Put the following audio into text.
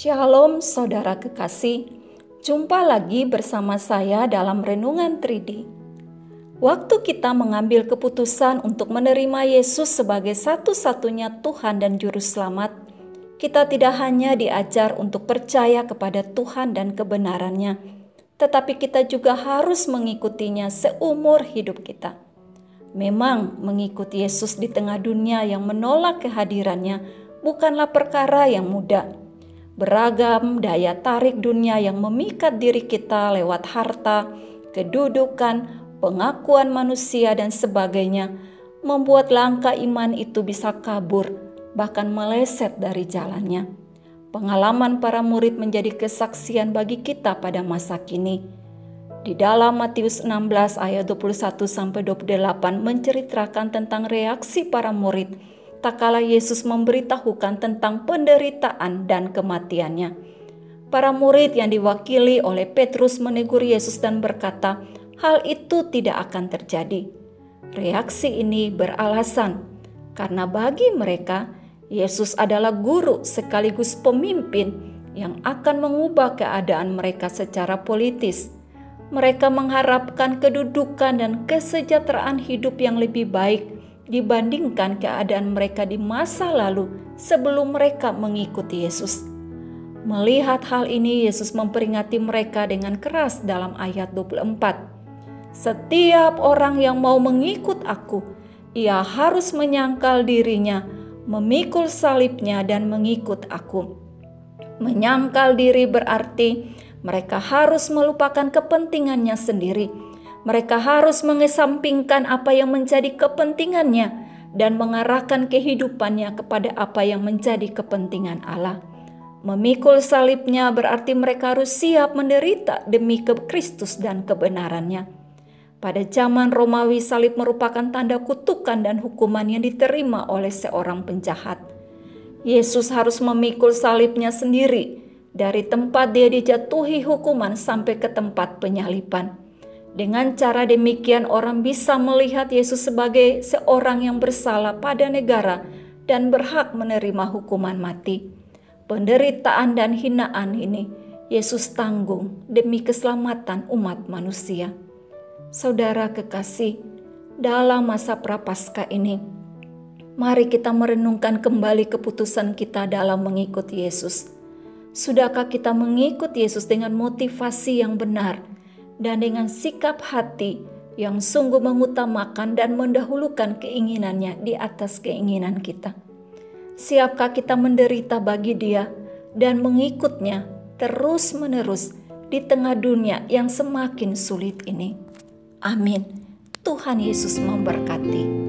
Shalom saudara kekasih, jumpa lagi bersama saya dalam Renungan 3D. Waktu kita mengambil keputusan untuk menerima Yesus sebagai satu-satunya Tuhan dan Juru Selamat, kita tidak hanya diajar untuk percaya kepada Tuhan dan kebenarannya, tetapi kita juga harus mengikutinya seumur hidup kita. Memang mengikuti Yesus di tengah dunia yang menolak kehadirannya bukanlah perkara yang mudah. Beragam daya tarik dunia yang memikat diri kita lewat harta, kedudukan, pengakuan manusia dan sebagainya membuat langkah iman itu bisa kabur, bahkan meleset dari jalannya. Pengalaman para murid menjadi kesaksian bagi kita pada masa kini. Di dalam Matius 16 ayat 21-28 menceritakan tentang reaksi para murid tak kala Yesus memberitahukan tentang penderitaan dan kematiannya. Para murid yang diwakili oleh Petrus menegur Yesus dan berkata, hal itu tidak akan terjadi. Reaksi ini beralasan, karena bagi mereka, Yesus adalah guru sekaligus pemimpin yang akan mengubah keadaan mereka secara politis. Mereka mengharapkan kedudukan dan kesejahteraan hidup yang lebih baik dibandingkan keadaan mereka di masa lalu sebelum mereka mengikuti Yesus. Melihat hal ini, Yesus memperingati mereka dengan keras dalam ayat 24. Setiap orang yang mau mengikut aku, ia harus menyangkal dirinya, memikul salibnya dan mengikut aku. Menyangkal diri berarti mereka harus melupakan kepentingannya sendiri. Mereka harus mengesampingkan apa yang menjadi kepentingannya dan mengarahkan kehidupannya kepada apa yang menjadi kepentingan Allah. Memikul salibnya berarti mereka harus siap menderita demi Kristus dan kebenarannya. Pada zaman Romawi, salib merupakan tanda kutukan dan hukuman yang diterima oleh seorang penjahat. Yesus harus memikul salibnya sendiri dari tempat dia dijatuhi hukuman sampai ke tempat penyaliban. Dengan cara demikian orang bisa melihat Yesus sebagai seorang yang bersalah pada negara dan berhak menerima hukuman mati. Penderitaan dan hinaan ini Yesus tanggung demi keselamatan umat manusia. Saudara kekasih, dalam masa Prapaskah ini, mari kita merenungkan kembali keputusan kita dalam mengikuti Yesus. Sudahkah kita mengikuti Yesus dengan motivasi yang benar dan dengan sikap hati yang sungguh mengutamakan dan mendahulukan keinginannya di atas keinginan kita? Siapkah kita menderita bagi Dia dan mengikutnya terus-menerus di tengah dunia yang semakin sulit ini? Amin. Tuhan Yesus memberkati.